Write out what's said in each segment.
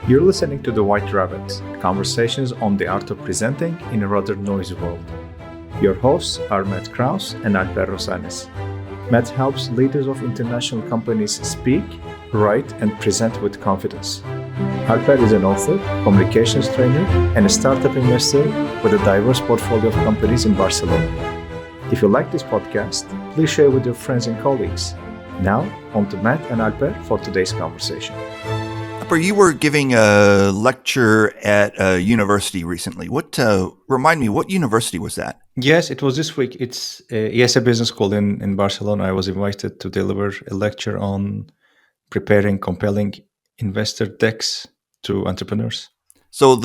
You're listening to The White Rabbit, conversations on the art of presenting in a rather noisy world. Your hosts are Matt Krause and Alper Rozanes. Matt helps leaders of international companies speak, write, and present with confidence. Alper is an author, communications trainer, and a startup investor with a diverse portfolio of companies in Barcelona. If you like this podcast, please share with your friends and colleagues. Now, on to Matt and Alper for today's conversation. Alper, you were giving a lecture at a university recently. Remind me, what university was that? Yes, it was this week. It's a business school in Barcelona. I was invited to deliver a lecture on preparing compelling investor decks to entrepreneurs. So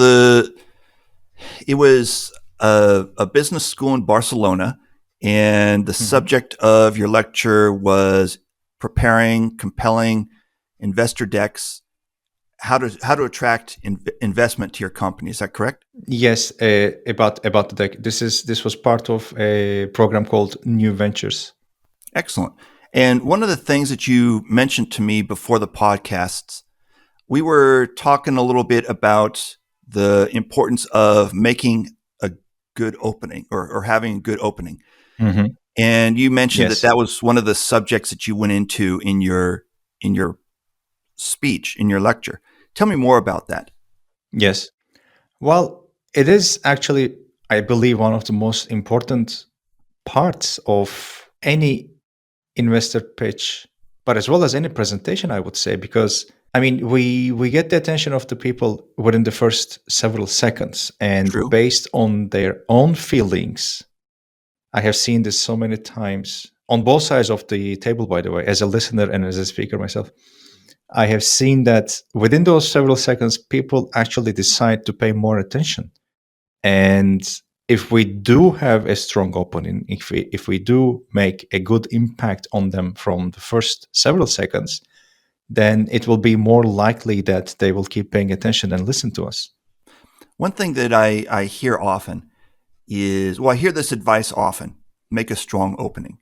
it was a business school in Barcelona, and the subject of your lecture was preparing compelling investor decks. How to attract investment to your company. Is that correct? Yes, about the deck. This was part of a program called New Ventures. Excellent. And one of the things that you mentioned to me before the podcasts, we were talking a little bit about the importance of making a good opening or having a good opening. Mm-hmm. And you mentioned Yes. that was one of the subjects that you went into in your speech, in your lecture. Tell me more about that. Yes. Well, it is actually, I believe, one of the most important parts of any investor pitch, but as well as any presentation, I would say, because I mean, we get the attention of the people within the first several seconds, and True. based on their own feelings. I have seen this so many times on both sides of the table, by the way, as a listener and as a speaker myself. I have seen that within those several seconds, people actually decide to pay more attention. And if we do have a strong opening, if we do make a good impact on them from the first several seconds, then it will be more likely that they will keep paying attention and listen to us. One thing that I hear often is, I hear this advice often: make a strong opening.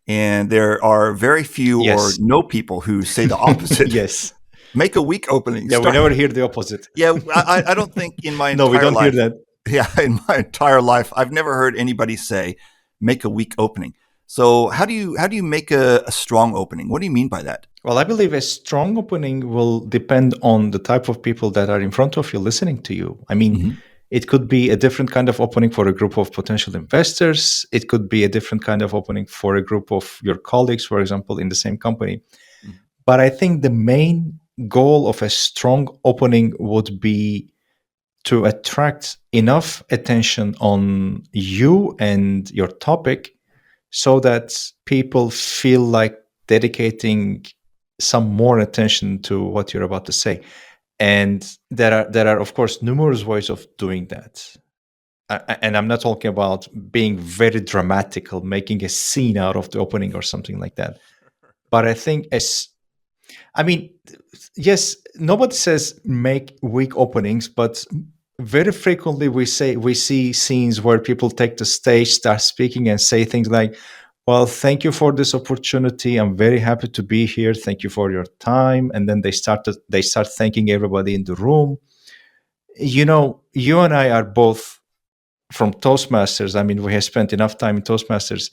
And there are very few or no people who say the opposite. Yes. Make a weak opening. Yeah, we never hear the opposite. Yeah, I don't think in my No, we entire don't life. hear that. Yeah, in my entire life, I've never heard anybody say, make a weak opening. So how do you make a strong opening? What do you mean by that? Well, I believe a strong opening will depend on the type of people that are in front of you listening to you. I mean, It could be a different kind of opening for a group of potential investors. It could be a different kind of opening for a group of your colleagues, for example, in the same company. But I think the main goal of a strong opening would be to attract enough attention on you and your topic so that people feel like dedicating some more attention to what you're about to say. And there are of course numerous ways of doing that. And I'm not talking about being very dramatical, making a scene out of the opening or something like that. But I think yes, nobody says make weak openings, but very frequently we see scenes where people take the stage, start speaking, and say things like, well, thank you for this opportunity. I'm very happy to be here. Thank you for your time. And then they start thanking everybody in the room. You know, you and I are both from Toastmasters. I mean, we have spent enough time in Toastmasters.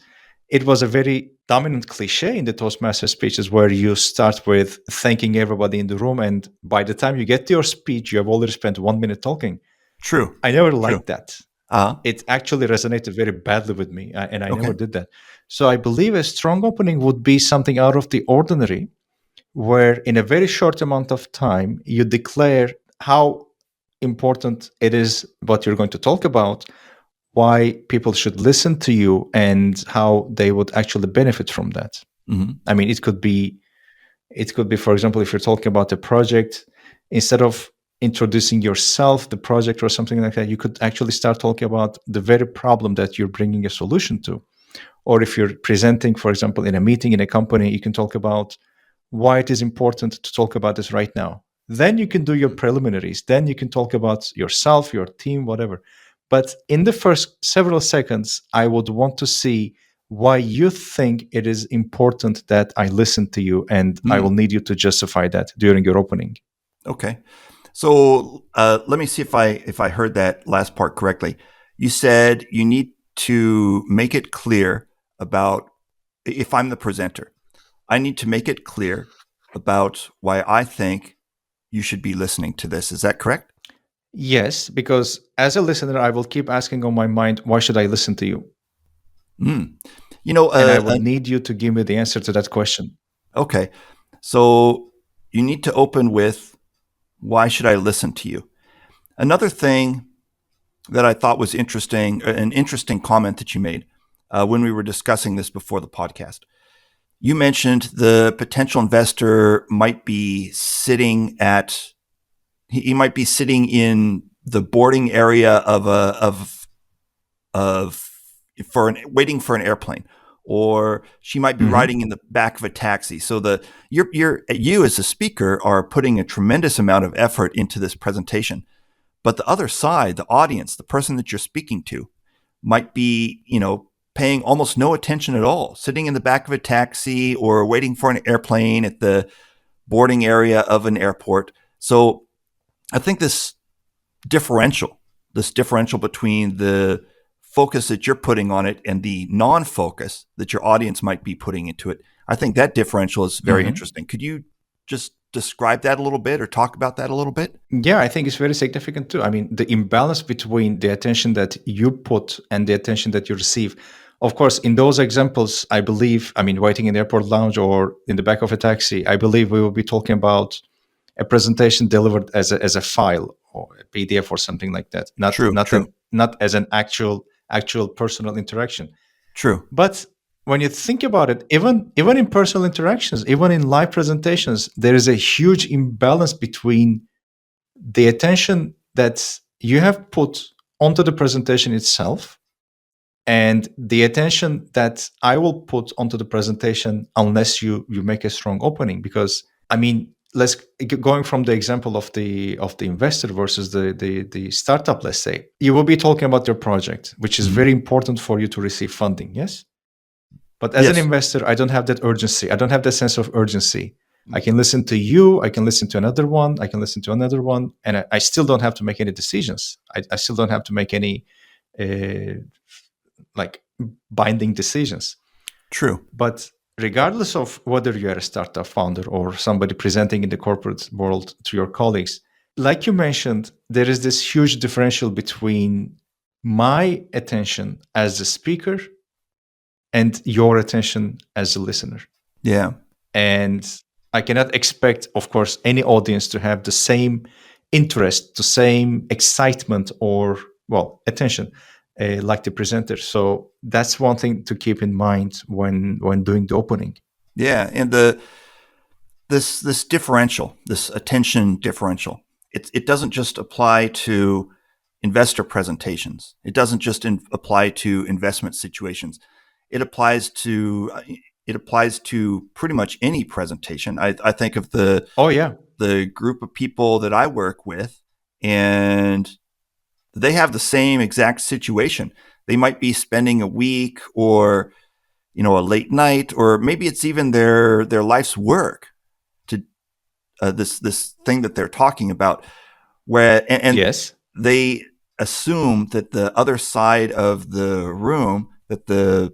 It was a very dominant cliche in the Toastmaster speeches where you start with thanking everybody in the room. And by the time you get to your speech, you have already spent 1 minute talking. True. I never liked that. Uh-huh. It actually resonated very badly with me, and I never did that. So I believe a strong opening would be something out of the ordinary, where in a very short amount of time, you declare how important it is what you're going to talk about, why people should listen to you, and how they would actually benefit from that. I mean, it could be, for example, if you're talking about a project, instead of introducing yourself, the project, or something like that, you could actually start talking about the very problem that you're bringing a solution to. Or if you're presenting, for example, in a meeting in a company, you can talk about why it is important to talk about this right now. Then you can do your preliminaries. Then you can talk about yourself, your team, whatever. But in the first several seconds, I would want to see why you think it is important that I listen to you, and I will need you to justify that during your opening. Okay. So let me see if I heard that last part correctly. You said you need to make it clear about if I'm the presenter, I need to make it clear about why I think you should be listening to this. Is that correct? Yes, because as a listener, I will keep asking on my mind, why should I listen to you? Mm. You know, And I would need you to give me the answer to that question. okay. So you need to open with, why should I listen to you? Another thing that I thought was interesting, an interesting comment that you made when we were discussing this before the podcast. You mentioned the potential investor might be sitting at, he might be sitting in the boarding area of waiting for an airplane, or she might be Mm-hmm. riding in the back of a taxi. So you as a speaker are putting a tremendous amount of effort into this presentation, but the other side, the audience, the person that you're speaking to, might be, paying almost no attention at all, sitting in the back of a taxi or waiting for an airplane at the boarding area of an airport. So I think this differential between the focus that you're putting on it and the non-focus that your audience might be putting into it, I think that differential is very Mm-hmm. interesting. Could you just describe that a little bit or talk about that a little bit? Yeah, I think it's very significant too. I mean, the imbalance between the attention that you put and the attention that you receive. Of course, in those examples, I believe, I mean, waiting in the airport lounge or in the back of a taxi, I believe we will be talking about a presentation delivered as a file or a PDF or something like that, True, true, not as an actual personal interaction. true. But when you think about it, even in personal interactions, even in live presentations, there is a huge imbalance between the attention that you have put onto the presentation itself and the attention that I will put onto the presentation unless you make a strong opening. Because I mean, let's going from the example of the investor versus the startup. Let's say you will be talking about your project, which is Mhm. very important for you to receive funding. Yes, but as an Yes. investor, I don't have that urgency. I don't have that sense of urgency. I can listen to you. I can listen to another one. I can listen to another one, and I still don't have to make any decisions. I still don't have to make any uh, like binding decisions. True. But regardless of whether you are a startup founder or somebody presenting in the corporate world to your colleagues, like you mentioned, there is this huge differential between my attention as a speaker and your attention as a listener. Yeah. And I cannot expect, of course, any audience to have the same interest, the same excitement, or attention, like the presenter. So that's one thing to keep in mind when doing the opening. Yeah. And this differential, this attention differential, it doesn't just apply to investor presentations. It doesn't just apply to investment situations. It applies to it applies to pretty much any presentation. I think of Oh yeah, the group of people that I work with, and they have the same exact situation. They might be spending a week or a late night, or maybe it's even their life's work to this thing that they're talking about, where and yes, they assume that the other side of the room, that the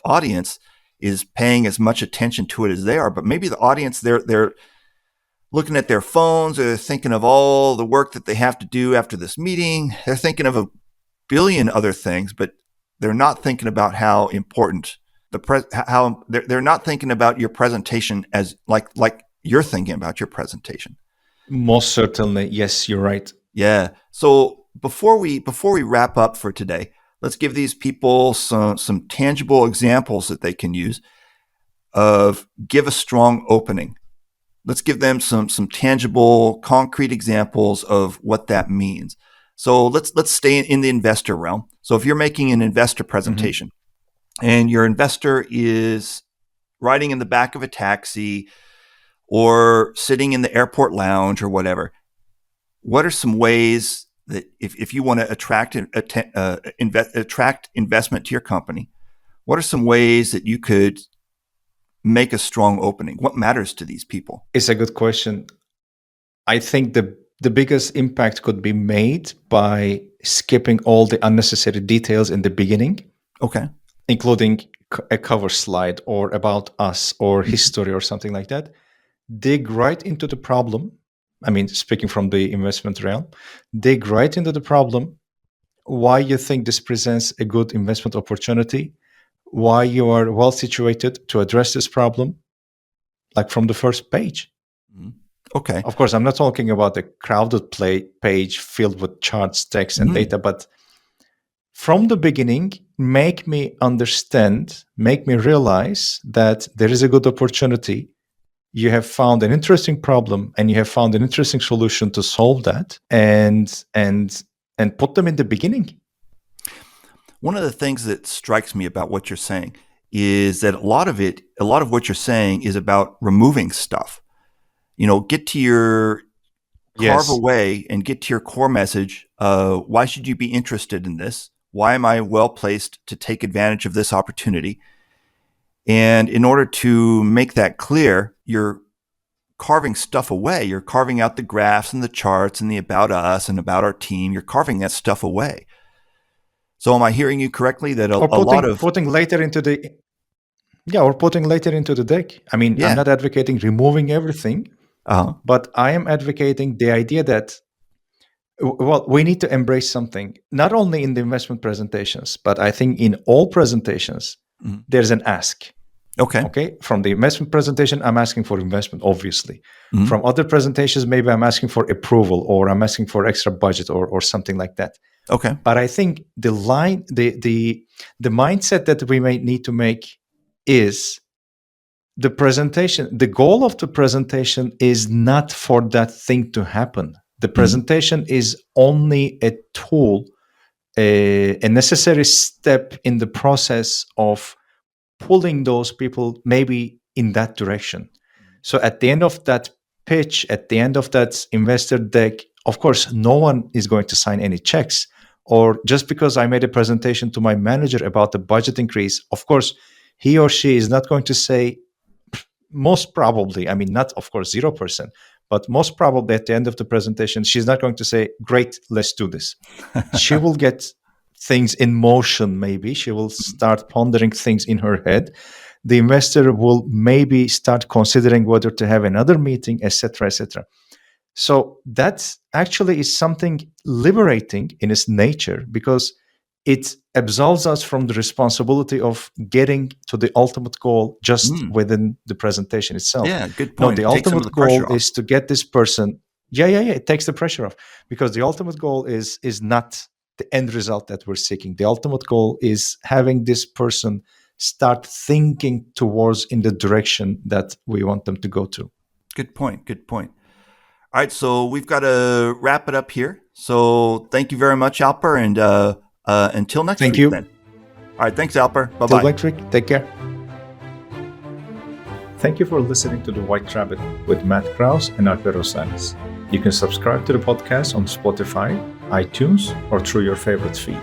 audience is paying as much attention to it as they are, but maybe the audience, they're looking at their phones, or they're thinking of all the work that they have to do after this meeting. They're thinking of a billion other things, but they're not thinking about how important how they're not thinking about your presentation as like you're thinking about your presentation. most certainly. Yes, you're right. Yeah. So before we wrap up for today, let's give these people some tangible examples that they can use of give a strong opening. Let's give them some tangible, concrete examples of what that means. So let's stay in the investor realm. So if you're making an investor Hmm. presentation and your investor is riding in the back of a taxi or sitting in the airport lounge or whatever, what are some ways that if you want to attract investment to your company, what are some ways that you could make a strong opening? What matters to these people? It's a good question. I think the biggest impact could be made by skipping all the unnecessary details in the beginning, Okay. including a cover slide or about us or history or something like that. Dig right into the problem. I mean, speaking from the investment realm, dig right into the problem, why you think this presents a good investment opportunity, why you are well situated to address this problem, like from the first page. Okay. Of course, I'm not talking about the crowded page filled with charts, text, and data, but from the beginning, make me understand, make me realize that there is a good opportunity. You have found an interesting problem and you have found an interesting solution to solve that, and put them in the beginning. One of the things that strikes me about what you're saying is that a lot of what you're saying is about removing stuff. Get to your carve away and get to your core message. Why should you be interested in this? Why am I well placed to take advantage of this opportunity? And in order to make that clear, you're carving stuff away. You're carving out the graphs and the charts and the about us and about our team. You're carving that stuff away. So am I hearing you correctly that a lot of putting later into the or putting later into the deck? I mean, I'm not advocating removing everything, but I am advocating the idea that, well, we need to embrace something, not only in the investment presentations, but I think in all presentations, there's an ask. Okay. From the investment presentation, I'm asking for investment, obviously. From other presentations, maybe I'm asking for approval or I'm asking for extra budget or something like that. Okay. But I think the mindset that we may need to make is the presentation. The goal of the presentation is not for that thing to happen. The presentation is only a tool, a necessary step in the process of pulling those people maybe in that direction. So at the end of that pitch, at the end of that investor deck, of course, no one is going to sign any checks. Or just because I made a presentation to my manager about the budget increase, of course, he or she is not going to say, most probably, I mean, not of course 0%, but most probably at the end of the presentation, she's not going to say, great, let's do this. She will get things in motion, maybe. She will start pondering things in her head. The investor will maybe start considering whether to have another meeting, etc., etc. So that actually is something liberating in its nature, because it absolves us from the responsibility of getting to the ultimate goal just within the presentation itself. Yeah, good point. No, the ultimate goal is to get this person. Yeah. It takes the pressure off, because the ultimate goal is not the end result that we're seeking. The ultimate goal is having this person start thinking towards in the direction that we want them to go to. Good point. All right, so we've got to wrap it up here. So thank you very much, Alper, and until next week. Thank you. Then. All right, thanks, Alper. Bye-bye. Till next week. Take care. Thank you for listening to The White Rabbit with Matt Krause and Alper Rozanes. You can subscribe to the podcast on Spotify, iTunes, or through your favorite feed.